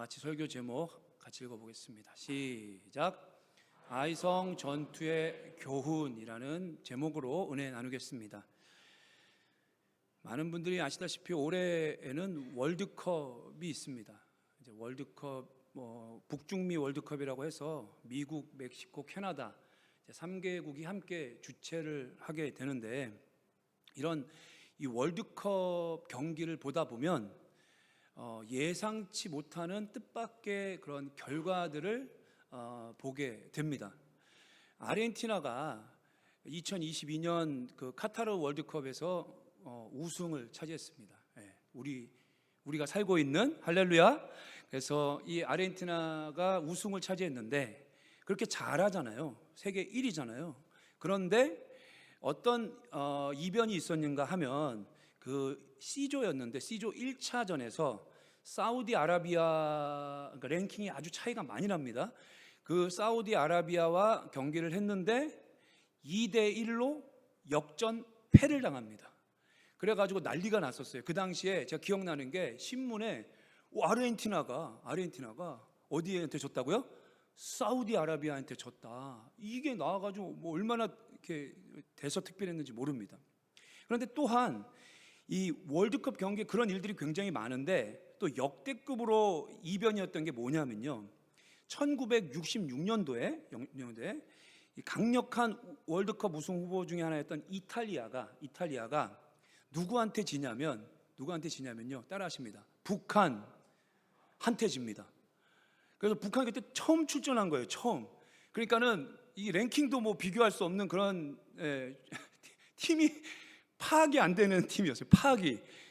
같이 설교 제목 같이 읽어보겠습니다. 시작. 아이성 전투의 교훈이라는 제목으로 은혜 나누겠습니다. 많은 분들이 아시다시피 올해에는 월드컵이 있습니다. 이제 월드컵, 북중미 월드컵이라고 해서 미국, 멕시코, 캐나다 3개국이 함께 주최를 하게 되는데, 이런 이 월드컵 경기를 보다 보면 예상치 못하는 뜻밖의 그런 결과들을 보게 됩니다. 아르헨티나가 2022년 그 카타르 월드컵에서 우승을 차지했습니다. 우리가 살고 있는 할렐루야. 그래서 이 아르헨티나가 우승을 차지했는데 그렇게 잘하잖아요. 세계 1위잖아요. 그런데 어떤 이변이 있었는가 하면 그 C조였는데 C조 1차전에서 사우디아라비아, 그러니까 랭킹이 아주 차이가 많이 납니다. 그 사우디아라비아와 경기를 했는데 2대1로 역전패를 당합니다. 그래가지고 난리가 났었어요. 그 당시에 제가 기억나는 게 신문에 아르헨티나가 어디한테 졌다고요? 사우디아라비아한테 졌다. 이게 나와가지고 얼마나 이렇게 대서특필했는지 모릅니다. 그런데 또한 이 월드컵 경기에 그런 일들이 굉장히 많은데 또 역대급으로 이변이었던 게 뭐냐면요, 1966년도에 강력한 월드컵 우승 후보 중에 하나였던 이탈리아가 누구한테 지냐면요, 따라하십니다. 북한한테 집니다. 그래서 북한이 그때 처음 출전한 거예요. 처음. 그러니까는 이 랭킹도 비교할 수 없는 그런 팀이 파악이 안 되는 팀이었어요.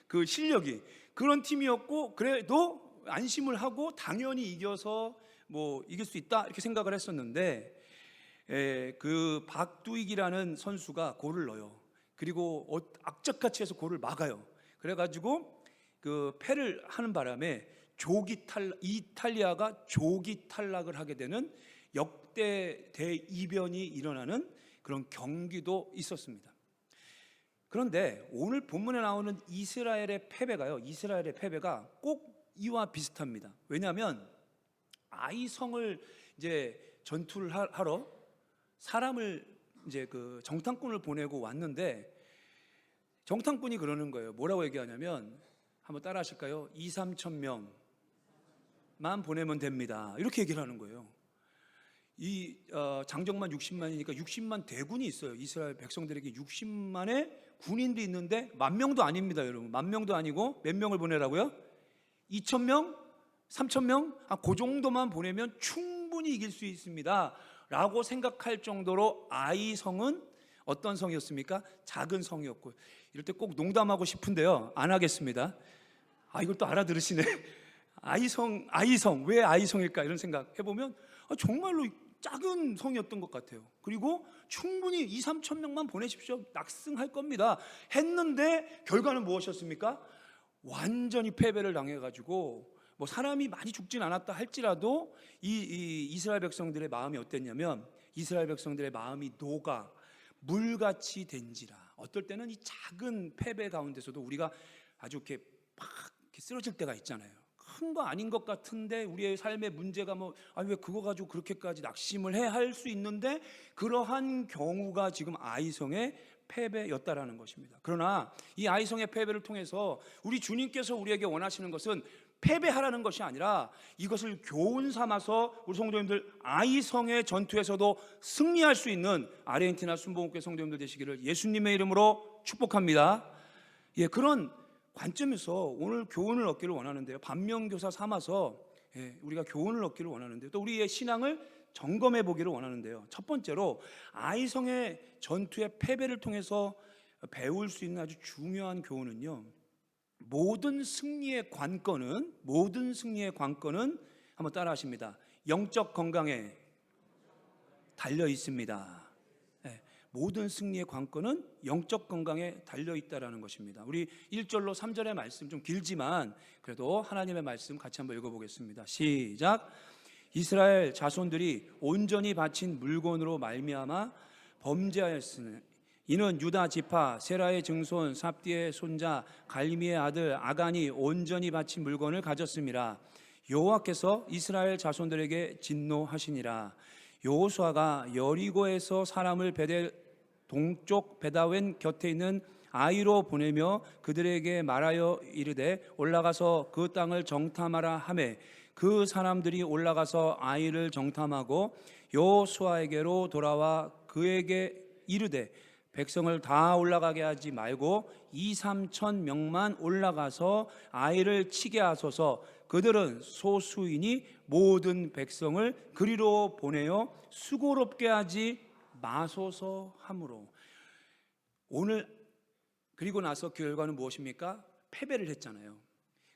그 실력이 그런 팀이었고, 그래도 안심을 하고 당연히 이겨서 이길 수 있다 이렇게 생각을 했었는데, 그 박두익이라는 선수가 골을 넣어요. 그리고 악착같이 해서 골을 막아요. 그래가지고 그 패를 하는 바람에 이탈리아가 조기 탈락을 하게 되는 역대 대이변이 일어나는 그런 경기도 있었습니다. 그런데 오늘 본문에 나오는 이스라엘의 패배가 꼭 이와 비슷합니다. 왜냐하면 아이성을 이제 전투를 하러 사람을 이제 그 정탐꾼을 보내고 왔는데, 정탐꾼이 그러는 거예요. 뭐라고 얘기하냐면, 한번 따라 하실까요? 2-3천 명만 보내면 됩니다. 이렇게 얘기를 하는 거예요. 이 장정만 60만이니까 60만 대군이 있어요. 이스라엘 백성들에게 60만의 군인도 있는데 10,000명도 아닙니다, 여러분. 10,000명도 아니고 몇 명을 보내라고요? 2,000명? 3,000명? 그 정도만 보내면 충분히 이길 수 있습니다 라고 생각할 정도로 아이성은 어떤 성이었습니까? 작은 성이었고, 이럴 때 꼭 농담하고 싶은데요, 안 하겠습니다. 이걸 또 알아들으시네. 아이성, 왜 아이성일까 이런 생각 해보면 정말로 작은 성이었던 것 같아요. 그리고 충분히 2-3천 명만 보내십시오, 낙승할 겁니다 했는데 결과는 무엇이었습니까? 완전히 패배를 당해가지고 사람이 많이 죽진 않았다 할지라도 이 이스라엘 백성들의 마음이 어땠냐면, 이스라엘 백성들의 마음이 녹아 물같이 된지라. 어떨 때는 이 작은 패배 가운데서도 우리가 아주 이렇게 막 이렇게 쓰러질 때가 있잖아요. 큰 거 아닌 것 같은데 우리의 삶의 문제가 왜 그거 가지고 그렇게까지 낙심을 해 할 수 있는데, 그러한 경우가 지금 아이성의 패배였다라는 것입니다. 그러나 이 아이성의 패배를 통해서 우리 주님께서 우리에게 원하시는 것은 패배하라는 것이 아니라 이것을 교훈 삼아서 우리 성도님들 아이성의 전투에서도 승리할 수 있는 아르헨티나 순복음교회 성도님들 되시기를 예수님의 이름으로 축복합니다. 그런 관점에서 오늘 교훈을 얻기를 원하는데요, 반면교사 삼아서 우리가 교훈을 얻기를 원하는데요, 또 우리의 신앙을 점검해 보기를 원하는데요, 첫 번째로 아이성의 전투의 패배를 통해서 배울 수 있는 아주 중요한 교훈은요, 모든 승리의 관건은 한번 따라 하십니다. 영적 건강에 달려 있습니다. 모든 승리의 관건은 영적 건강에 달려있다라는 것입니다. 우리 1절로 3절의 말씀 좀 길지만 그래도 하나님의 말씀 같이 한번 읽어보겠습니다. 시작. 이스라엘 자손들이 온전히 바친 물건으로 말미암아 범죄하였으니 이는 유다 지파 세라의 증손 삽디의 손자 갈미의 아들 아간이 온전히 바친 물건을 가졌음이라. 여호와께서 이스라엘 자손들에게 진노하시니라. 여호수아가 여리고에서 사람을 베델 동쪽 베다웬 곁에 있는 아이로 보내며 그들에게 말하여 이르되 올라가서 그 땅을 정탐하라 하매 그 사람들이 올라가서 아이를 정탐하고 여호수아에게로 돌아와 그에게 이르되 백성을 다 올라가게 하지 말고 2-3천 명만 올라가서 아이를 치게 하소서. 그들은 소수이니 모든 백성을 그리로 보내어 수고롭게 하지 마소서 하므로. 오늘 그리고 나서 그 결과는 무엇입니까? 패배를 했잖아요.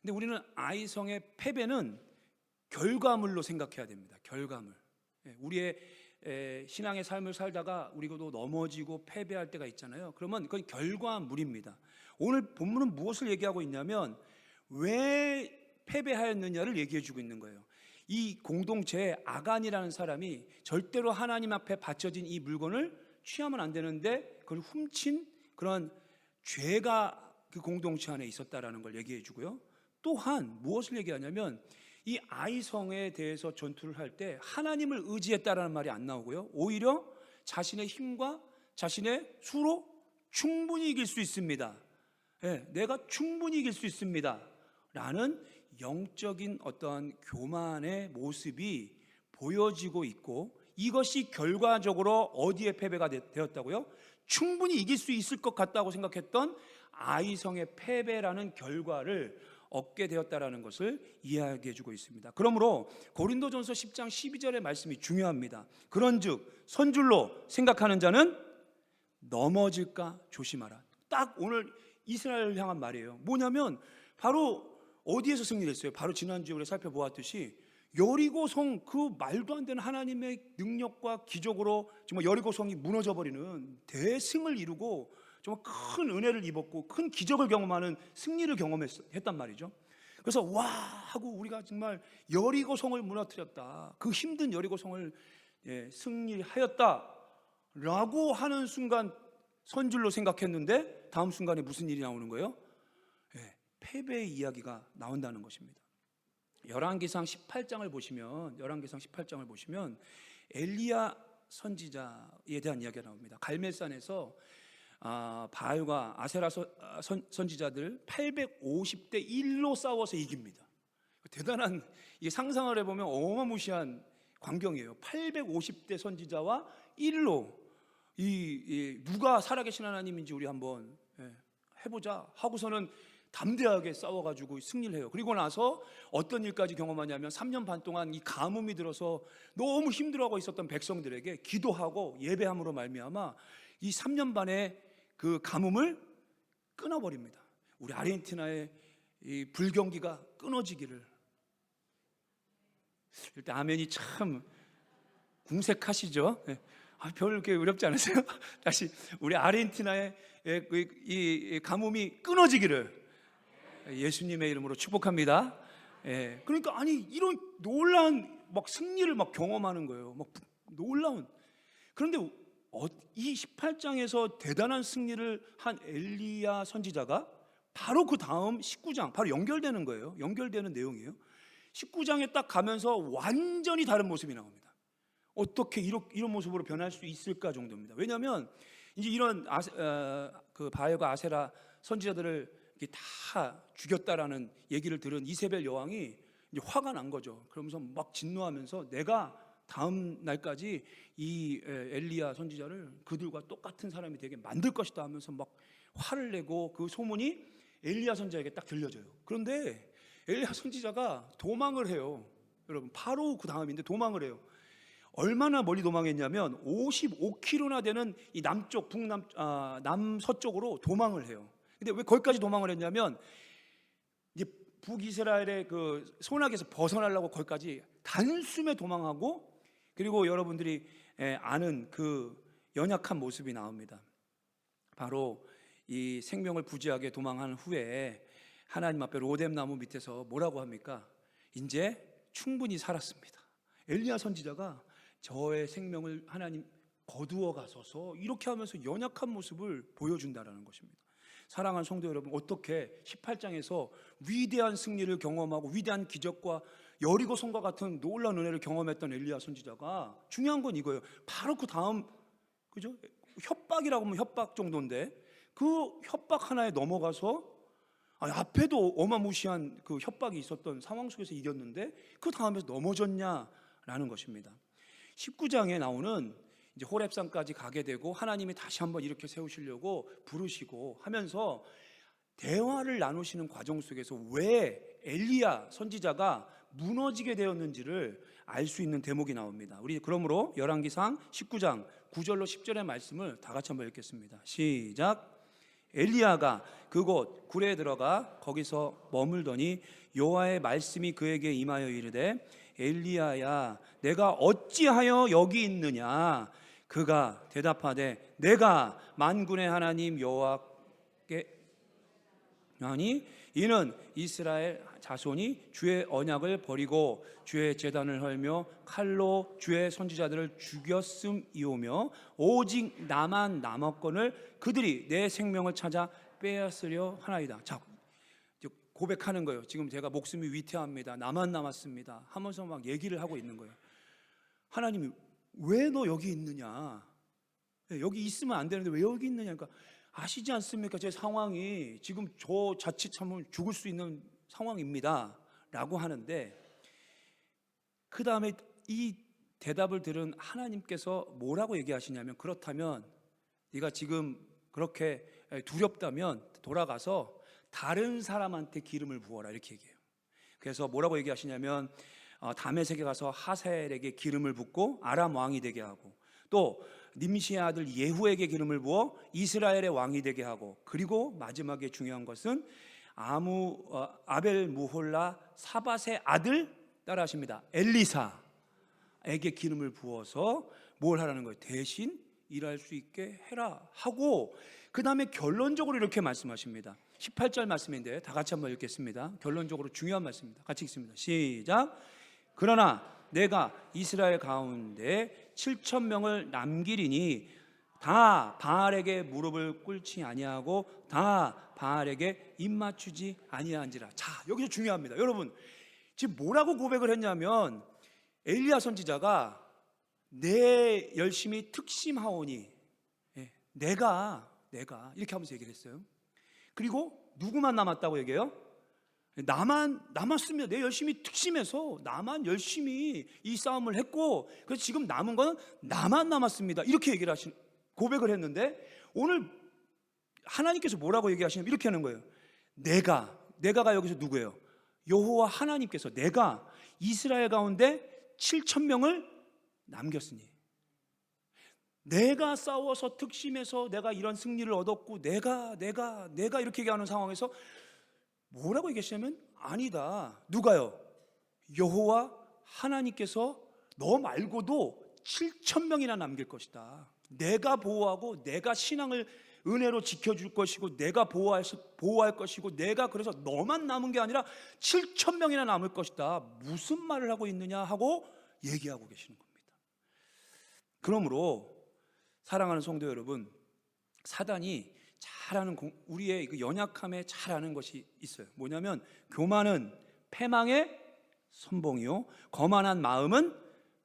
근데 우리는 아이성의 패배는 결과물로 생각해야 됩니다. 결과물. 우리의 신앙의 삶을 살다가 우리도 넘어지고 패배할 때가 있잖아요. 그러면 그건 결과물입니다. 오늘 본문은 무엇을 얘기하고 있냐면 왜 패배하였느냐를 얘기해 주고 있는 거예요. 이 공동체에 아간이라는 사람이 절대로 하나님 앞에 바쳐진 이 물건을 취하면 안 되는데 그걸 훔친 그런 죄가 그 공동체 안에 있었다라는 걸 얘기해 주고요. 또한 무엇을 얘기하냐면 이 아이성에 대해서 전투를 할 때 하나님을 의지했다라는 말이 안 나오고요. 오히려 자신의 힘과 자신의 수로 충분히 이길 수 있습니다. 내가 충분히 이길 수 있습니다 라는 영적인 어떤 교만의 모습이 보여지고 있고, 이것이 결과적으로 어디에 패배가 되었다고요? 충분히 이길 수 있을 것 같다고 생각했던 아이성의 패배라는 결과를 얻게 되었다라는 것을 이야기해 주고 있습니다. 그러므로 고린도전서 10장 12절의 말씀이 중요합니다. 그런즉 선줄로 생각하는 자는 넘어질까 조심하라. 딱 오늘 이스라엘을 향한 말이에요. 뭐냐면 바로 어디에서 승리를 했어요? 바로 지난주에 우리가 살펴보았듯이 여리고성, 그 말도 안 되는 하나님의 능력과 기적으로 정말 여리고성이 무너져버리는 대승을 이루고 정말 큰 은혜를 입었고 큰 기적을 경험하는 승리를 경험했단 말이죠. 그래서 와 하고 우리가 정말 여리고성을 무너뜨렸다, 그 힘든 여리고성을 승리하였다 라고 하는 순간 선줄로 생각했는데 다음 순간에 무슨 일이 나오는 거예요? 패배의 이야기가 나온다는 것입니다. 열왕기상 18장을 보시면 엘리야 선지자에 대한 이야기가 나옵니다. 갈멜산에서 바알과 아세라 선지자들 850대 1로 싸워서 이깁니다. 대단한, 이게 상상을 해보면 어마무시한 광경이에요. 850대 선지자와 1로 누가 살아계신 하나님인지 우리 한번 해보자 하고서는 담대하게 싸워가지고 승리를 해요. 그리고 나서 어떤 일까지 경험하냐면 3년 반 동안 이 가뭄이 들어서 너무 힘들어하고 있었던 백성들에게 기도하고 예배함으로 말미암아 이 3년 반의 그 가뭄을 끊어버립니다. 우리 아르헨티나의 이 불경기가 끊어지기를. 일단 아멘이 참 궁색하시죠? 별로 그렇게 어렵지 않으세요? 다시 우리 아르헨티나의 이 가뭄이 끊어지기를 예수님의 이름으로 축복합니다. 그러니까 아니 이런 놀라운 막 승리를 막 경험하는 거예요. 막 놀라운. 그런데 이 18장에서 대단한 승리를 한 엘리야 선지자가 바로 그 다음 19장 바로 연결되는 거예요. 연결되는 내용이에요. 19장에 딱 가면서 완전히 다른 모습이 나옵니다. 어떻게 이런 모습으로 변할 수 있을까 정도입니다. 왜냐하면 이제 이런 그 바알과 아세라 선지자들을 다 죽였다라는 얘기를 들은 이세벨 여왕이 이제 화가 난 거죠. 그러면서 막 진노하면서 내가 다음 날까지 이 엘리야 선지자를 그들과 똑같은 사람이 되게 만들 것이다 하면서 막 화를 내고 그 소문이 엘리야 선지자에게 딱 들려져요. 그런데 엘리야 선지자가 도망을 해요. 여러분 바로 그 다음인데 도망을 해요. 얼마나 멀리 도망했냐면 55km나 되는 이 남쪽 남서쪽으로 도망을 해요. 근데 왜 거기까지 도망을 했냐면 이제 북이스라엘의 그 손아귀에서 벗어나려고 거기까지 단숨에 도망하고, 그리고 여러분들이 아는 그 연약한 모습이 나옵니다. 바로 이 생명을 부지하게 도망한 후에 하나님 앞에 로뎀나무 밑에서 뭐라고 합니까? 이제 충분히 살았습니다. 엘리야 선지자가 저의 생명을 하나님 거두어 가소서 이렇게 하면서 연약한 모습을 보여준다는 것입니다. 사랑하는 성도 여러분, 어떻게 18장에서 위대한 승리를 경험하고 위대한 기적과 여리고 성과 같은 놀라운 은혜를 경험했던 엘리야 선지자가 중요한 건 이거예요. 바로 그 다음, 그죠? 협박이라고 하면 협박 정도인데 그 협박 하나에 넘어가서 앞에도 어마무시한 그 협박이 있었던 상황 속에서 이겼는데 그 다음에서 넘어졌냐라는 것입니다. 19장에 나오는 이제 호렙산까지 가게 되고 하나님이 다시 한번 이렇게 세우시려고 부르시고 하면서 대화를 나누시는 과정 속에서 왜 엘리야 선지자가 무너지게 되었는지를 알 수 있는 대목이 나옵니다. 우리 그러므로 열왕기상 19장 9절로 10절의 말씀을 다 같이 한번 읽겠습니다. 시작. 엘리야가 그곳 굴에 들어가 거기서 머물더니 여호와의 말씀이 그에게 임하여 이르되 엘리야야 내가 어찌하여 여기 있느냐. 그가 대답하되 내가 만군의 하나님 여호와께 아니 이는 이스라엘 자손이 주의 언약을 버리고 주의 제단을 헐며 칼로 주의 선지자들을 죽였음이오며 오직 나만 남았거늘 그들이 내 생명을 찾아 빼앗으려 하나이다. 자, 고백하는 거예요. 지금 제가 목숨이 위태합니다. 나만 남았습니다 하면서 막 얘기를 하고 있는 거예요. 하나님이 왜 너 여기 있느냐, 여기 있으면 안 되는데 왜 여기 있느냐. 그러니까 아시지 않습니까? 제 상황이 지금 저 자칫하면 죽을 수 있는 상황입니다 라고 하는데, 그 다음에 이 대답을 들은 하나님께서 뭐라고 얘기하시냐면, 그렇다면 네가 지금 그렇게 두렵다면 돌아가서 다른 사람한테 기름을 부어라 이렇게 얘기해요. 그래서 뭐라고 얘기하시냐면 다메섹에 가서 하사엘에게 기름을 붓고 아람 왕이 되게 하고, 또 님시의 아들 예후에게 기름을 부어 이스라엘의 왕이 되게 하고, 그리고 마지막에 중요한 것은 아벨 무홀라 사밧의 아들 따라하십니다. 엘리사에게 기름을 부어서 뭘 하라는 거예요? 대신 일할 수 있게 해라 하고, 그 다음에 결론적으로 이렇게 말씀하십니다. 18절 말씀인데 다 같이 한번 읽겠습니다. 결론적으로 중요한 말씀입니다. 같이 읽습니다. 시작. 그러나 내가 이스라엘 가운데 7,000명을 남기리니 다 바알에게 무릎을 꿇지 아니하고 다 바알에게 입맞추지 아니한지라. 자, 여기서 중요합니다. 여러분 지금 뭐라고 고백을 했냐면, 엘리야 선지자가 내 열심히 특심하오니, 내가 이렇게 하면서 얘기를 했어요. 그리고 누구만 남았다고 얘기해요? 나만 남았으면, 내 열심히 특심해서 나만 열심히 이 싸움을 했고, 그래서 지금 남은 거는 나만 남았습니다 이렇게 얘기를 고백을 했는데, 오늘 하나님께서 뭐라고 얘기하시냐면 이렇게 하는 거예요. 내가가 여기서 누구예요? 여호와 하나님께서 내가 이스라엘 가운데 7,000명을 남겼으니, 내가 싸워서 특심해서 내가 이런 승리를 얻었고 내가 이렇게 얘기하는 상황에서 뭐라고 얘기하시냐면, 아니다. 누가요? 여호와 하나님께서 너 말고도 7,000명이나 남길 것이다. 내가 보호하고 내가 신앙을 은혜로 지켜줄 것이고 내가 보호할 것이고, 내가 그래서 너만 남은 게 아니라 7,000명이나 남을 것이다. 무슨 말을 하고 있느냐 하고 얘기하고 계시는 겁니다. 그러므로 사랑하는 성도 여러분, 사단이 잘하는 우리의 그 연약함에 잘하는 것이 있어요. 뭐냐면 교만은 패망의 선봉이요 거만한 마음은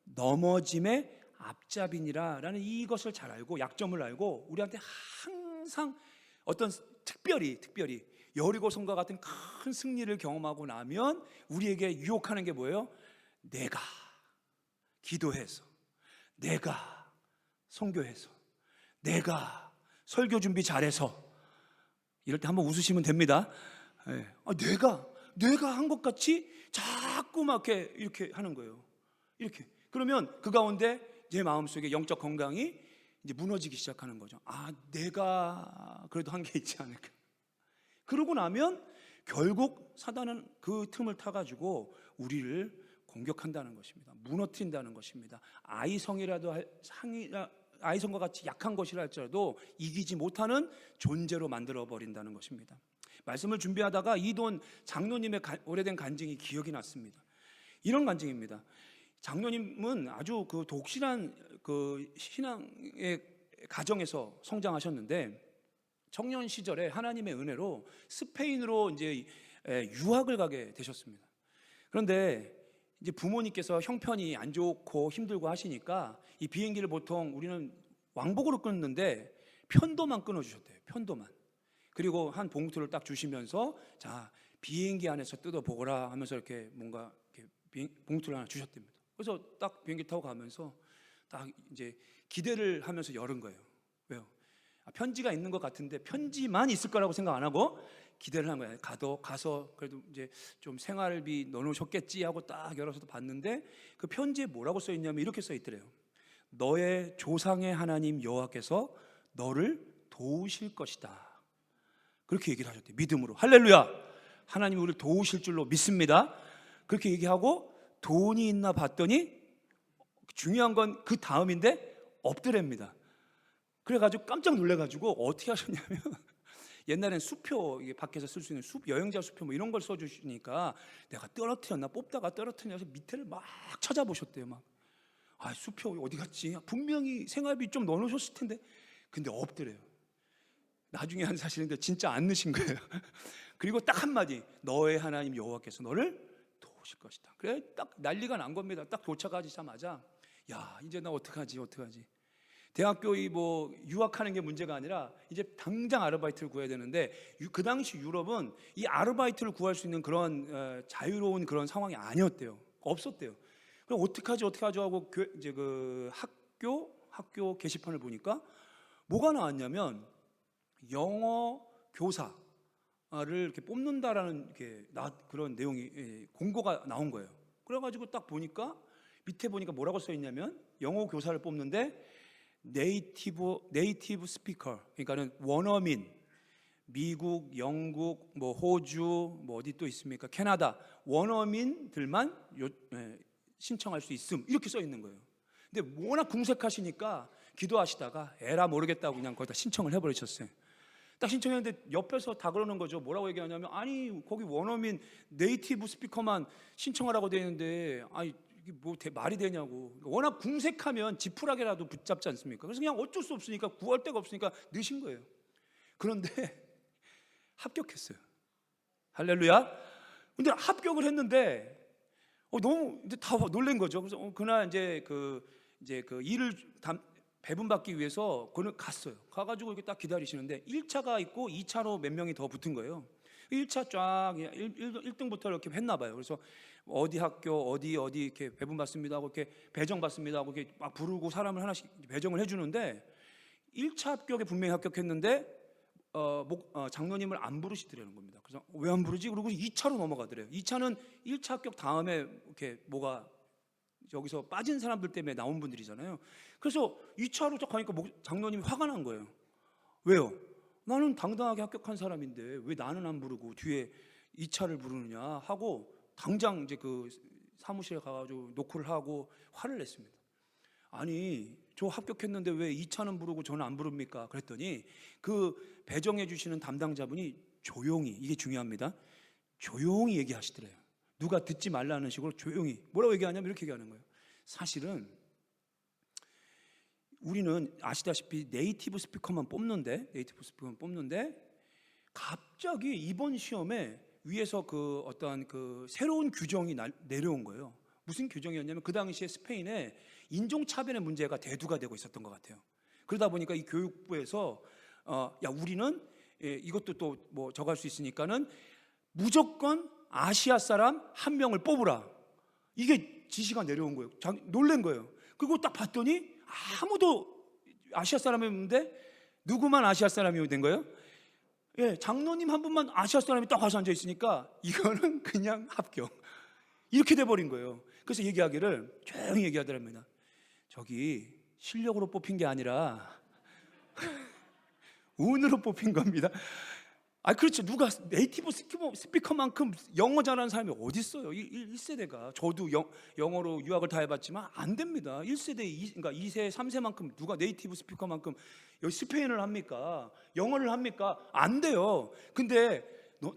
넘어짐의 앞잡이니라 라는 이것을 잘 알고, 약점을 알고 우리한테 항상 어떤 특별히 여리고성과 같은 큰 승리를 경험하고 나면 우리에게 유혹하는 게 뭐예요? 내가 기도해서, 내가 선교해서, 내가 설교 준비 잘해서, 이럴 때 한번 웃으시면 됩니다. 내가 한 것 같이 자꾸 막 이렇게 하는 거예요. 이렇게. 그러면 그 가운데 제 마음속에 영적 건강이 이제 무너지기 시작하는 거죠. 내가 그래도 한 게 있지 않을까. 그러고 나면 결국 사단은 그 틈을 타가지고 우리를 공격한다는 것입니다. 무너뜨린다는 것입니다. 아이성과 같이 약한 것이라 할지라도 이기지 못하는 존재로 만들어 버린다는 것입니다. 말씀을 준비하다가 이돈 장로님의 오래된 간증이 기억이 났습니다. 이런 간증입니다. 장로님은 아주 그 독실한 그 신앙의 가정에서 성장하셨는데, 청년 시절에 하나님의 은혜로 스페인으로 이제 유학을 가게 되셨습니다. 그런데 이제 부모님께서 형편이 안 좋고 힘들고 하시니까 이 비행기를 보통 우리는 왕복으로 끊는데 편도만 끊어주셨대요. 편도만. 그리고 한 봉투를 딱 주시면서 자, 비행기 안에서 뜯어보거라 하면서 이렇게 뭔가 이렇게 봉투를 하나 주셨답니다. 그래서 딱 비행기 타고 가면서 딱 이제 기대를 하면서 열은 거예요. 왜요? 편지가 있는 것 같은데 편지만 있을 거라고 생각 안 하고 기대를 한 거예요. 가서 그래도 이제 좀 생활비 넣어놓으셨겠지 하고 딱 열어서 봤는데 그 편지에 뭐라고 써 있냐면 이렇게 써 있더래요. 너의 조상의 하나님 여호와께서 너를 도우실 것이다. 그렇게 얘기를 하셨대요. 믿음으로. 할렐루야. 하나님이 우리를 도우실 줄로 믿습니다. 그렇게 얘기하고 돈이 있나 봤더니 중요한 건 그 다음인데 없더랍니다. 그래가지고 깜짝 놀래가지고 어떻게 하셨냐면 옛날엔 수표, 이게 밖에서 쓸 수 있는 여행자 수표 뭐 이런 걸 써주시니까 내가 떨어뜨렸나 뽑다가 떨어뜨려서 밑에를 막 찾아보셨대요. 막 수표 어디 갔지? 분명히 생활비 좀 넣어놓으셨을 텐데 근데 없더래요. 나중에 한 사실인데 진짜 안 넣으신 거예요. 그리고 딱 한마디, 너의 하나님 여호와께서 너를 도우실 것이다. 그래 딱 난리가 난 겁니다. 딱 도착하자마자 야 이제 나 어떡하지. 대학교 뭐 유학하는 게 문제가 아니라 이제 당장 아르바이트를 구해야 되는데 그 당시 유럽은 이 아르바이트를 구할 수 있는 그런 자유로운 그런 상황이 아니었대요. 없었대요. 그럼 어떡하지 하고 이제 그 학교 게시판을 보니까 뭐가 나왔냐면 영어 교사를 이렇게 뽑는다라는 그런 내용이 공고가 나온 거예요. 그래가지고 딱 보니까 밑에 보니까 뭐라고 써 있냐면 영어 교사를 뽑는데 네이티브 스피커, 그러니까는 원어민, 미국, 영국, 뭐 호주, 뭐 어디 또 있습니까? 캐나다 원어민들만 신청할 수 있음 이렇게 써 있는 거예요. 근데 워낙 궁색하시니까 기도하시다가 에라 모르겠다고 그냥 거기다 신청을 해버리셨어요. 딱 신청했는데 옆에서 다 그러는 거죠. 뭐라고 얘기하냐면 아니 거기 원어민 네이티브 스피커만 신청하라고 되어 있는데 아니 이게 뭐 말이 되냐고. 워낙 궁색하면 지푸라기라도 붙잡지 않습니까? 그래서 그냥 어쩔 수 없으니까 구할 데가 없으니까 넣으신 거예요. 그런데 합격했어요. 할렐루야. 근데 합격을 했는데 너무 이제 다 놀란 거죠. 그래서 그날 이제 그 일을 배분받기 위해서 그는 갔어요. 가가지고 이렇게 딱 기다리시는데 1차가 있고 2차로 몇 명이 더 붙은 거예요. 1차 쫙 1등부터 이렇게 했나 봐요. 그래서 어디 학교 어디 이렇게 배분받습니다 하고 이렇게 배정받습니다 하고 이렇게 막 부르고 사람을 하나씩 배정을 해주는데 1차 합격에 분명히 합격했는데 장로님을 안 부르시더라는 겁니다. 그래서 왜 안 부르지? 그리고 2차로 넘어가더래요. 2차는 1차 합격 다음에 이렇게 뭐가 여기서 빠진 사람들 때문에 나온 분들이잖아요. 그래서 2차로 딱 가니까 장로님이 화가 난 거예요. 왜요? 나는 당당하게 합격한 사람인데 왜 나는 안 부르고 뒤에 2차를 부르느냐 하고 당장 이제 그 사무실에 가가지고 노크를 하고 화를 냈습니다. 아니 저 합격했는데 왜 2차는 부르고 저는 안 부릅니까? 그랬더니 그 배정해 주시는 담당자분이 조용히, 이게 중요합니다, 조용히 얘기하시더래요. 누가 듣지 말라는 식으로 조용히 뭐라고 얘기하냐면 이렇게 얘기하는 거예요. 사실은 우리는 아시다시피 네이티브 스피커만 뽑는데 갑자기 이번 시험에 위에서 그 어떠한 그 새로운 규정이 내려온 거예요. 무슨 규정이었냐면 그 당시에 스페인에 인종차별의 문제가 대두가 되고 있었던 것 같아요. 그러다 보니까 이 교육부에서 야 우리는 이것도 또 뭐 저거 할 수 있으니까는 무조건 아시아 사람 한 명을 뽑으라, 이게 지시가 내려온 거예요. 놀란 거예요. 그리고 딱 봤더니 아무도 아시아 사람이었는데 누구만 아시아 사람이 된 거예요? 장로님 한 분만 아시아 사람이 딱 와서 앉아 있으니까 이거는 그냥 합격 이렇게 돼버린 거예요. 그래서 얘기하기를 조용히 얘기하더랍니다. 저기 실력으로 뽑힌 게 아니라 운으로 뽑힌 겁니다. 그렇죠. 누가 네이티브 스피커만큼 영어 잘하는 사람이 어디 있어요? 1세대가. 저도 영어로 유학을 다 해봤지만 안 됩니다. 1세대, 그러니까 2세, 3세만큼 누가 네이티브 스피커만큼 여기 스페인을 합니까? 영어를 합니까? 안 돼요. 근데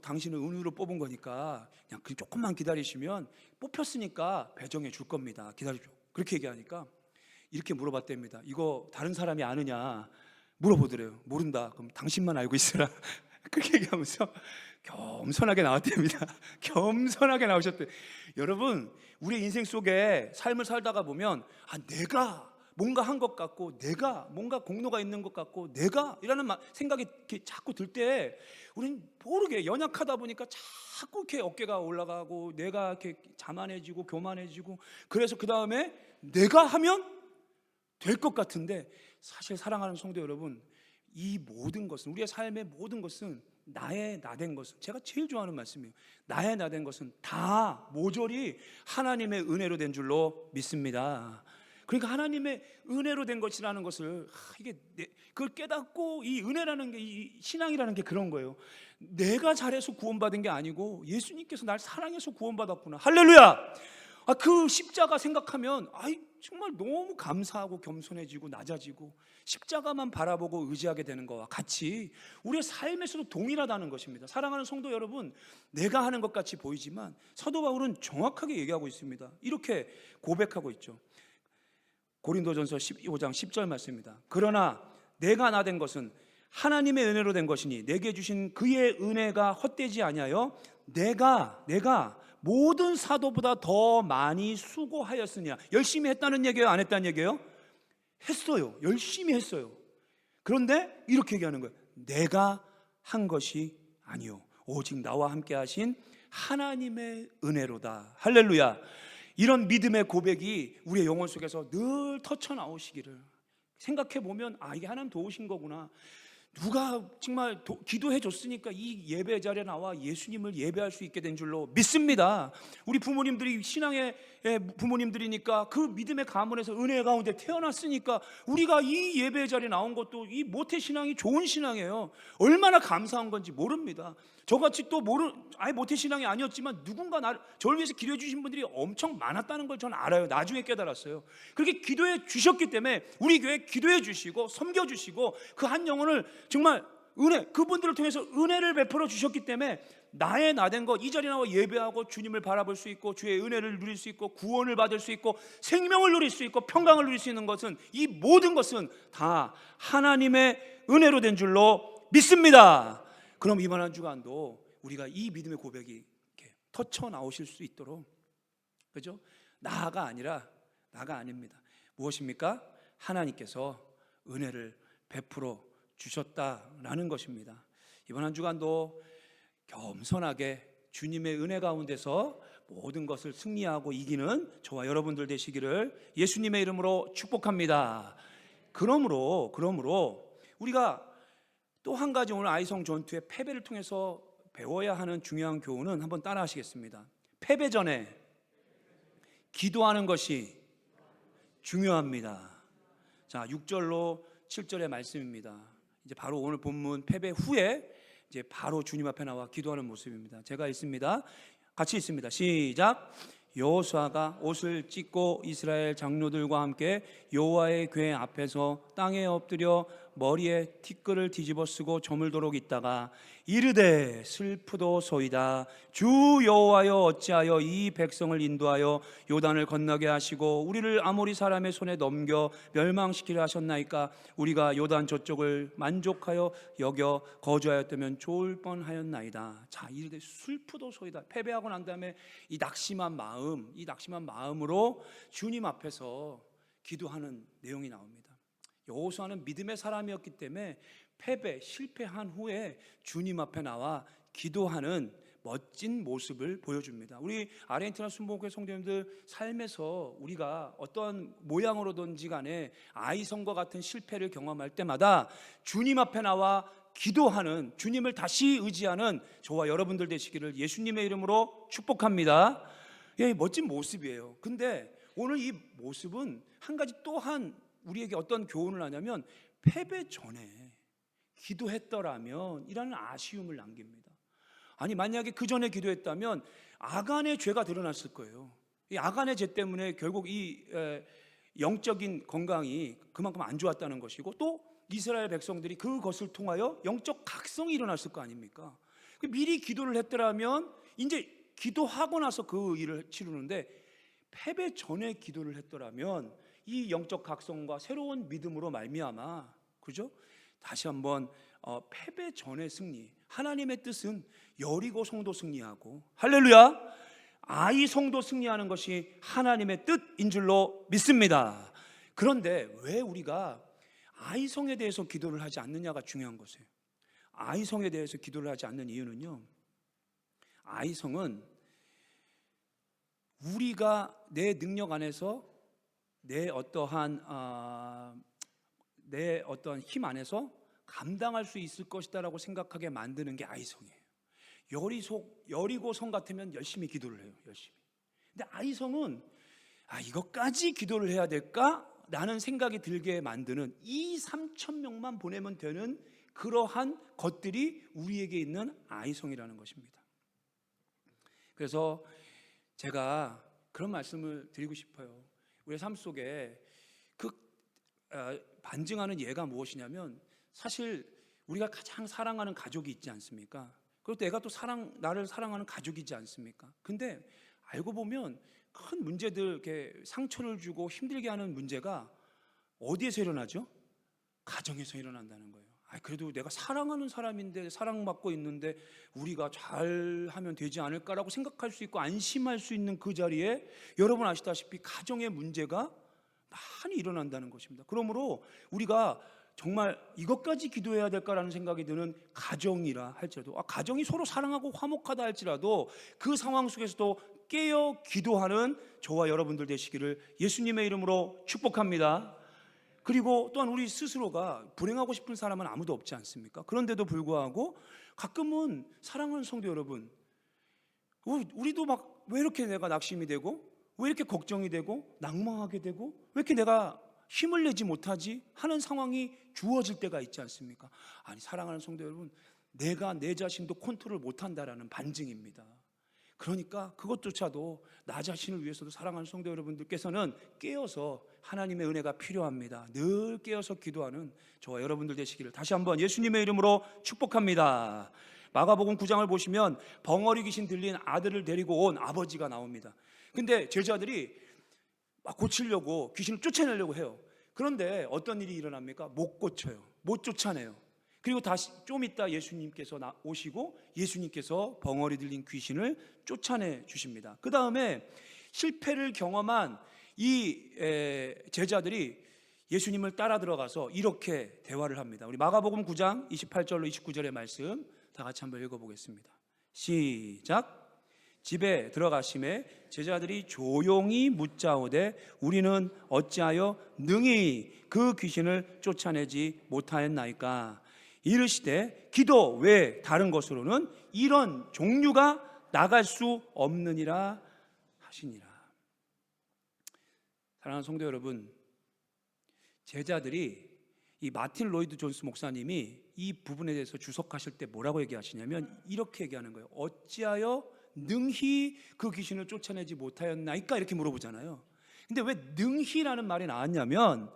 당신은 운으로 뽑은 거니까 그냥 조금만 기다리시면 뽑혔으니까 배정해 줄 겁니다. 기다리십시오. 그렇게 얘기하니까 이렇게 물어봤답니다. 이거 다른 사람이 아느냐 물어보더래요. 모른다. 그럼 당신만 알고 있으라. 그렇게 얘기하면서 겸손하게 나왔답니다. 겸손하게 나오셨대. 여러분, 우리 인생 속에 삶을 살다가 보면 내가 뭔가 한 것 같고, 내가 뭔가 공로가 있는 것 같고, 내가 이라는 생각이 이렇게 자꾸 들 때 우리는 모르게 연약하다 보니까 자꾸 이렇게 어깨가 올라가고, 내가 이렇게 자만해지고 교만해지고, 그래서 그 다음에 내가 하면 될 것 같은데, 사실 사랑하는 성도 여러분, 이 모든 것은, 우리의 삶의 모든 것은, 나의 나된 것은, 제가 제일 좋아하는 말씀이에요. 나의 나된 것은 다 모조리 하나님의 은혜로 된 줄로 믿습니다. 그러니까 하나님의 은혜로 된 것이라는 것을 그걸 깨닫고, 이 은혜라는 게, 이 신앙이라는 게 그런 거예요. 내가 잘해서 구원받은 게 아니고 예수님께서 날 사랑해서 구원받았구나. 할렐루야. 그 십자가 생각하면 정말 너무 감사하고 겸손해지고 낮아지고, 십자가만 바라보고 의지하게 되는 것과 같이 우리의 삶에서도 동일하다는 것입니다. 사랑하는 성도 여러분, 내가 하는 것 같이 보이지만 사도 바울은 정확하게 얘기하고 있습니다. 이렇게 고백하고 있죠. 고린도전서 15장 10절 말씀입니다. 그러나 내가 나된 것은 하나님의 은혜로 된 것이니 내게 주신 그의 은혜가 헛되지 아니하여 내가 모든 사도보다 더 많이 수고하였으냐. 열심히 했다는 얘기예요, 안 했다는 얘기예요? 했어요. 열심히 했어요. 그런데 이렇게 얘기하는 거예요. 내가 한 것이 아니요 오직 나와 함께 하신 하나님의 은혜로다. 할렐루야. 이런 믿음의 고백이 우리의 영혼 속에서 늘 터쳐 나오시기를, 생각해 보면 이게 하나님 도우신 거구나. 누가 정말 기도해 줬으니까 이 예배 자리에 나와 예수님을 예배할 수 있게 된 줄로 믿습니다. 우리 부모님들이 신앙의 부모님들이니까 그 믿음의 가문에서 은혜 가운데 태어났으니까 우리가 이 예배 자리에 나온 것도, 이 모태 신앙이 좋은 신앙이에요. 얼마나 감사한 건지 모릅니다. 저같이 또 모태 신앙이 아니었지만 누군가 저를 위해서 기도해 주신 분들이 엄청 많았다는 걸 저는 알아요. 나중에 깨달았어요. 그렇게 기도해 주셨기 때문에 우리 교회 기도해 주시고 섬겨 주시고, 그 한 영혼을 정말 그분들을 통해서 은혜를 베풀어 주셨기 때문에 나의 나된 것, 이 자리에 나와 예배하고 주님을 바라볼 수 있고, 주의 은혜를 누릴 수 있고, 구원을 받을 수 있고, 생명을 누릴 수 있고, 평강을 누릴 수 있는 것은, 이 모든 것은 다 하나님의 은혜로 된 줄로 믿습니다. 그럼 이번 한 주간도 우리가 이 믿음의 고백이 이렇게 터쳐 나오실 수 있도록, 그죠? 나가 아닙니다. 무엇입니까? 하나님께서 은혜를 베풀어 주셨다라는 것입니다. 이번 한 주간도 겸손하게 주님의 은혜 가운데서 모든 것을 승리하고 이기는 저와 여러분들 되시기를 예수님의 이름으로 축복합니다. 그러므로 우리가 또 한 가지, 오늘 아이성 전투의 패배를 통해서 배워야 하는 중요한 교훈은 한번 따라 하시겠습니다. 패배 전에 기도하는 것이 중요합니다. 자, 6절로 7절의 말씀입니다. 이제 바로 오늘 본문 패배 후에 이제 바로 주님 앞에 나와 기도하는 모습입니다. 제가 읽습니다. 같이 읽습니다. 시작. 여호수아가 옷을 찢고 이스라엘 장로들과 함께 여호와의 궤 앞에서 땅에 엎드려 머리에 티끌을 뒤집어 쓰고 저물도록 있다가 이르되 슬프도소이다. 주 여호와여 어찌하여 이 백성을 인도하여 요단을 건너게 하시고 우리를 아모리 사람의 손에 넘겨 멸망시키려 하셨나이까. 우리가 요단 저쪽을 만족하여 여겨 거주하였다면 좋을 뻔하였나이다. 자, 이르되 슬프도소이다. 패배하고 난 다음에 이 낙심한 마음으로 주님 앞에서 기도하는 내용이 나옵니다. 여호수아는 믿음의 사람이었기 때문에 실패한 후에 주님 앞에 나와 기도하는 멋진 모습을 보여줍니다. 우리 아르헨티나 순복음교회 성도님들 삶에서 우리가 어떤 모양으로든지 간에 아이성과 같은 실패를 경험할 때마다 주님 앞에 나와 기도하는, 주님을 다시 의지하는 저와 여러분들 되시기를 예수님의 이름으로 축복합니다. 멋진 모습이에요. 근데 오늘 이 모습은 한 가지 또한 우리에게 어떤 교훈을 하냐면, 패배 전에 기도했더라면 이라는 아쉬움을 남깁니다. 아니, 만약에 그 전에 기도했다면 아간의 죄가 드러났을 거예요. 이 아간의 죄 때문에 결국 이 영적인 건강이 그만큼 안 좋았다는 것이고, 또 이스라엘 백성들이 그것을 통하여 영적 각성이 일어났을 거 아닙니까? 미리 기도를 했더라면 이제 기도하고 나서 그 일을 치르는데, 패배 전에 기도를 했더라면 이 영적 각성과 새로운 믿음으로 말미암아, 그죠? 다시 한번 패배 전의 승리, 하나님의 뜻은 여리고 성도 승리하고, 할렐루야, 아이 성도 승리하는 것이 하나님의 뜻인 줄로 믿습니다. 그런데 왜 우리가 아이성에 대해서 기도를 하지 않느냐가 중요한 것이에요. 아이성에 대해서 기도를 하지 않는 이유는요, 아이성은 우리가 내 능력 안에서 내 어떠한 힘 안에서 감당할 수 있을 것이다라고 생각하게 만드는 게 아이성이에요. 여리고성 같으면 열심히 기도를 해요. 열심히. 근데 아이성은 이것까지 기도를 해야 될까? 라는 생각이 들게 만드는, 2-3천 명만 보내면 되는 그러한 것들이 우리에게 있는 아이성이라는 것입니다. 그래서 제가 그런 말씀을 드리고 싶어요. 우리의 삶 속에 반증하는 예가 무엇이냐면, 사실 우리가 가장 사랑하는 가족이 있지 않습니까? 그리고 내가 또 나를 사랑하는 가족이지 않습니까? 근데 알고 보면 큰 문제들, 이렇게 상처를 주고 힘들게 하는 문제가 어디에서 일어나죠? 가정에서 일어난다는 거예요. 그래도 내가 사랑하는 사람인데, 사랑받고 있는데 우리가 잘하면 되지 않을까라고 생각할 수 있고 안심할 수 있는 그 자리에, 여러분 아시다시피 가정의 문제가 많이 일어난다는 것입니다. 그러므로 우리가 정말 이것까지 기도해야 될까라는 생각이 드는 가정이라 할지라도, 가정이 서로 사랑하고 화목하다 할지라도 그 상황 속에서도 깨어 기도하는 저와 여러분들 되시기를 예수님의 이름으로 축복합니다. 그리고 또한 우리 스스로가 불행하고 싶은 사람은 아무도 없지 않습니까? 그런데도 불구하고 가끔은 사랑하는 성도 여러분, 우리도 막 왜 이렇게 내가 낙심이 되고, 왜 이렇게 걱정이 되고 낭망하게 되고, 왜 이렇게 내가 힘을 내지 못하지 하는 상황이 주어질 때가 있지 않습니까? 사랑하는 성도 여러분, 내가 내 자신도 컨트롤 못한다라는 반증입니다. 그러니까 그것조차도 나 자신을 위해서도 사랑하는 성도 여러분들께서는 깨어서, 하나님의 은혜가 필요합니다. 늘 깨어서 기도하는 저와 여러분들 되시기를 다시 한번 예수님의 이름으로 축복합니다. 마가복음 9장을 보시면 벙어리 귀신 들린 아들을 데리고 온 아버지가 나옵니다. 근데 제자들이 막 고치려고, 귀신을 쫓아내려고 해요. 그런데 어떤 일이 일어납니까? 못 고쳐요. 못 쫓아내요. 그리고 다시 좀 있다 예수님께서 오시고 예수님께서 벙어리 들린 귀신을 쫓아내 주십니다. 그 다음에 실패를 경험한 이 제자들이 예수님을 따라 들어가서 이렇게 대화를 합니다. 우리 마가복음 9장 28절로 29절의 말씀 다 같이 한번 읽어보겠습니다. 시작. 집에 들어가심에 제자들이 조용히 묻자오되 우리는 어찌하여 능히 그 귀신을 쫓아내지 못하였나이까? 이르시되 기도 외 다른 것으로는 이런 종류가 나갈 수 없느니라 하시니라. 사랑하는 성도 여러분, 제자들이, 이 마틴 로이드 존스 목사님이 이 부분에 대해서 주석하실 때 뭐라고 얘기하시냐면 이렇게 얘기하는 거예요. 어찌하여 능히 그 귀신을 쫓아내지 못하였나이까? 이렇게 물어보잖아요. 근데 왜 능히라는 말이 나왔냐면,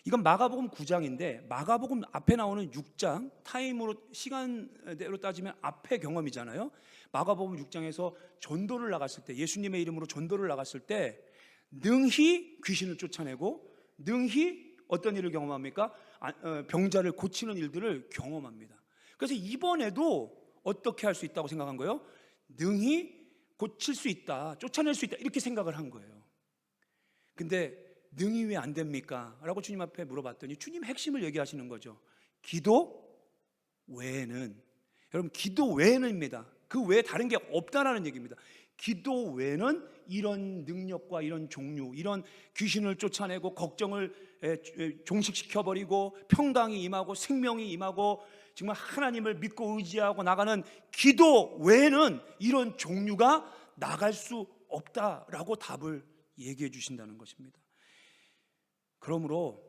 이건 마가복음 9장인데 마가복음 앞에 나오는 6장, 타임으로 시간대로 따지면 앞의 경험이잖아요. 마가복음 6장에서 전도를 나갔을 때, 예수님의 이름으로 전도를 나갔을 때 능히 귀신을 쫓아내고 능히 어떤 일을 경험합니까? 병자를 고치는 일들을 경험합니다. 그래서 이번에도 어떻게 할 수 있다고 생각한 거예요? 능히 고칠 수 있다, 쫓아낼 수 있다, 이렇게 생각을 한 거예요. 근데 능히 왜 안 됩니까? 라고 주님 앞에 물어봤더니 주님 핵심을 얘기하시는 거죠. 기도 외에는, 여러분 기도 외에는입니다. 그 외에 다른 게 없다라는 얘기입니다. 기도 외에는 이런 능력과 이런 종류, 이런 귀신을 쫓아내고 걱정을 종식시켜버리고 평강이 임하고 생명이 임하고 정말 하나님을 믿고 의지하고 나가는 기도 외에는 이런 종류가 나갈 수 없다라고 답을 얘기해 주신다는 것입니다. 그러므로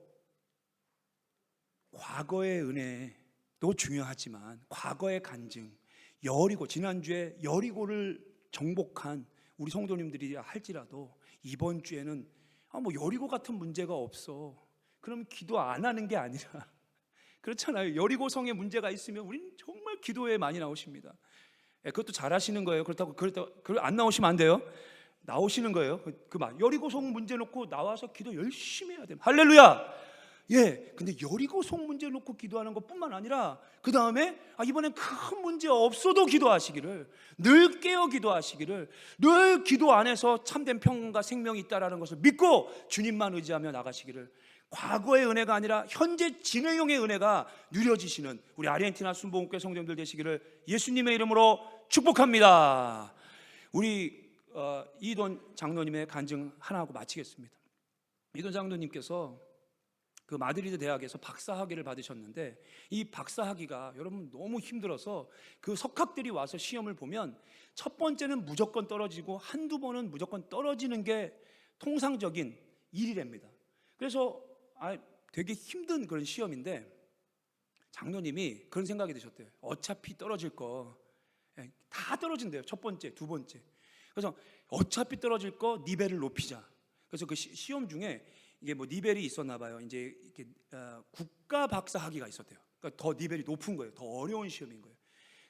과거의 은혜도 중요하지만 과거의 간증, 여리고, 지난주에 여리고를 정복한 우리 성도님들이 할지라도 이번 주에는 뭐 여리고 같은 문제가 없어, 그럼 기도 안 하는 게 아니라, 그렇잖아요. 여리고성에 문제가 있으면 우리는 정말 기도에 많이 나오십니다. 그것도 잘하시는 거예요. 그렇다고 안 나오시면 안 돼요. 나오시는 거예요. 그 말, 여리고성 문제 놓고 나와서 기도 열심히 해야 됩니다. 할렐루야. 예, 근데 여리고 성 문제 놓고 기도하는 것뿐만 아니라 그 다음에 이번엔 큰 문제 없어도 기도하시기를, 늘 깨어 기도하시기를, 늘 기도 안에서 참된 평안과 생명이 있다라는 것을 믿고 주님만 의지하며 나가시기를, 과거의 은혜가 아니라 현재 진행형의 은혜가 누려지시는 우리 아르헨티나 순복음교회 성도님들 되시기를 예수님의 이름으로 축복합니다. 우리 이돈 장로님의 간증 하나 하고 마치겠습니다. 이돈 장로님께서 그 마드리드 대학에서 박사학위를 받으셨는데, 이 박사학위가 여러분 너무 힘들어서 그 석학들이 와서 시험을 보면 첫 번째는 무조건 떨어지고 한두 번은 무조건 떨어지는 게 통상적인 일이랍니다. 그래서 되게 힘든 그런 시험인데 장로님이 그런 생각이 드셨대요. 어차피 떨어질 거 다 떨어진대요. 첫 번째, 두 번째. 그래서 어차피 떨어질 거 니벨을 높이자. 그래서 그 시험 중에 이게 뭐 니벨이 있었나 봐요. 이제 이렇게 국가 박사 학위가 있었대요. 그러니까 더 니벨이 높은 거예요. 더 어려운 시험인 거예요.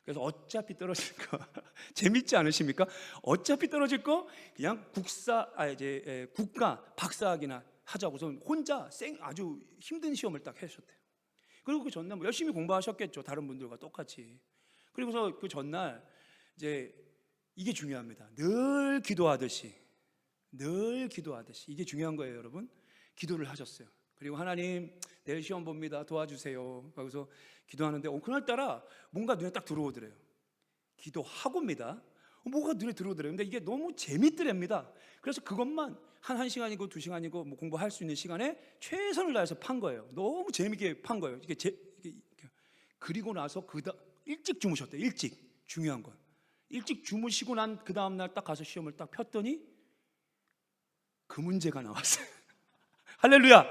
그래서 어차피 떨어질 거 재밌지 않으십니까? 어차피 떨어질 거 그냥 국가 박사 학위나 하자고서 혼자 아주 힘든 시험을 딱 하셨대요. 그리고 그 전날 뭐 열심히 공부하셨겠죠. 다른 분들과 똑같이. 그리고서 그 전날 이제 이게 중요합니다. 늘 기도하듯이 이게 중요한 거예요, 여러분. 기도를 하셨어요. 그리고 하나님, 내일 시험 봅니다. 도와주세요. 그래서 기도하는데 그날따라 뭔가 눈에 딱 들어오더래요. 기도하고입니다. 뭐가 눈에 들어오더래요. 근데 이게 너무 재밌더랍니다. 그래서 그것만 한 시간이고 2시간이고 뭐 공부할 수 있는 시간에 최선을 다해서 판 거예요. 너무 재밌게 판 거예요. 그리고 나서 일찍 주무셨대요. 일찍. 중요한 건 일찍 주무시고 난 그 다음날 딱 가서 시험을 딱 폈더니 그 문제가 나왔어요. 할렐루야.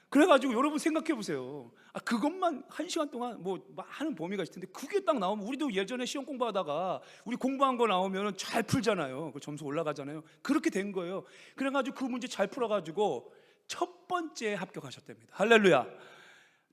그래가지고 여러분 생각해 보세요. 그것만 1시간 동안 뭐 하는 범위가 있을 텐데 그게 딱 나오면, 우리도 예전에 시험 공부하다가 우리 공부한 거 나오면 잘 풀잖아요. 그 점수 올라가잖아요. 그렇게 된 거예요. 그래가지고 그 문제 잘 풀어가지고 첫 번째 합격하셨답니다. 할렐루야.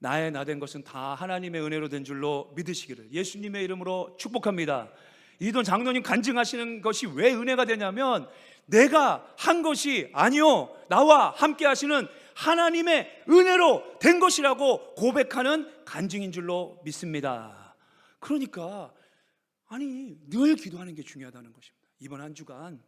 나의 나 된 것은 다 하나님의 은혜로 된 줄로 믿으시기를 예수님의 이름으로 축복합니다. 이돈 장로님 간증하시는 것이 왜 은혜가 되냐면, 내가 한 것이 아니요, 나와 함께 하시는 하나님의 은혜로 된 것이라고 고백하는 간증인 줄로 믿습니다. 그러니까 늘 기도하는 게 중요하다는 것입니다. 이번 한 주간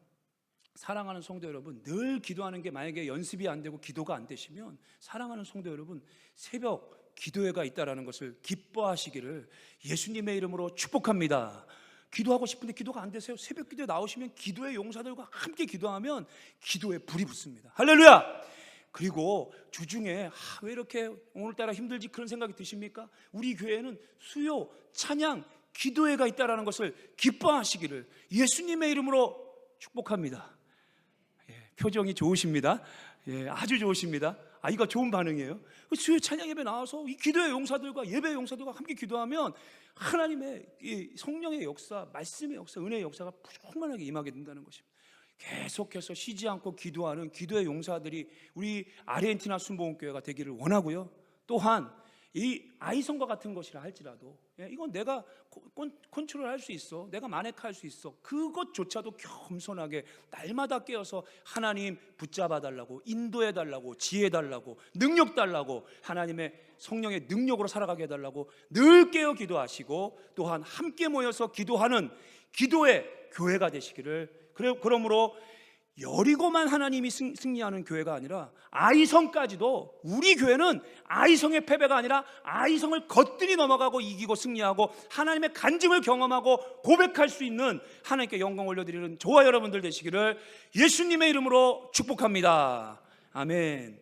사랑하는 성도 여러분, 늘 기도하는 게 만약에 연습이 안 되고 기도가 안 되시면, 사랑하는 성도 여러분, 새벽 기도회가 있다라는 것을 기뻐하시기를 예수님의 이름으로 축복합니다. 기도하고 싶은데 기도가 안 되세요? 새벽 기도에 나오시면 기도의 용사들과 함께 기도하면 기도에 불이 붙습니다. 할렐루야. 그리고 주중에 왜 이렇게 오늘따라 힘들지 그런 생각이 드십니까? 우리 교회는 수요, 찬양, 기도회가 있다라는 것을 기뻐하시기를 예수님의 이름으로 축복합니다. 표정이 좋으십니다. 아주 좋으십니다. 이거 좋은 반응이에요. 수요 찬양 예배 나와서 이 기도의 용사들과 예배 용사들과 함께 기도하면 하나님의 이 성령의 역사, 말씀의 역사, 은혜의 역사가 충만하게 임하게 된다는 것입니다. 계속해서 쉬지 않고 기도하는 기도의 용사들이 우리 아르헨티나 순복음교회가 되기를 원하고요. 또한 이 아이성과 같은 것이라 할지라도 이건 내가 컨트롤할 수 있어, 내가 마네크할 수 있어, 그것조차도 겸손하게 날마다 깨어서 하나님 붙잡아 달라고, 인도해 달라고, 지혜 달라고, 능력 달라고, 하나님의 성령의 능력으로 살아가게 해달라고 늘 깨어 기도하시고, 또한 함께 모여서 기도하는 기도의 교회가 되시기를, 그러므로 여리고만 하나님이 승리하는 교회가 아니라 아이성까지도, 우리 교회는 아이성의 패배가 아니라 아이성을 거뜬히 넘어가고 이기고 승리하고 하나님의 간증을 경험하고 고백할 수 있는, 하나님께 영광 올려드리는 저와 여러분들 되시기를 예수님의 이름으로 축복합니다. 아멘.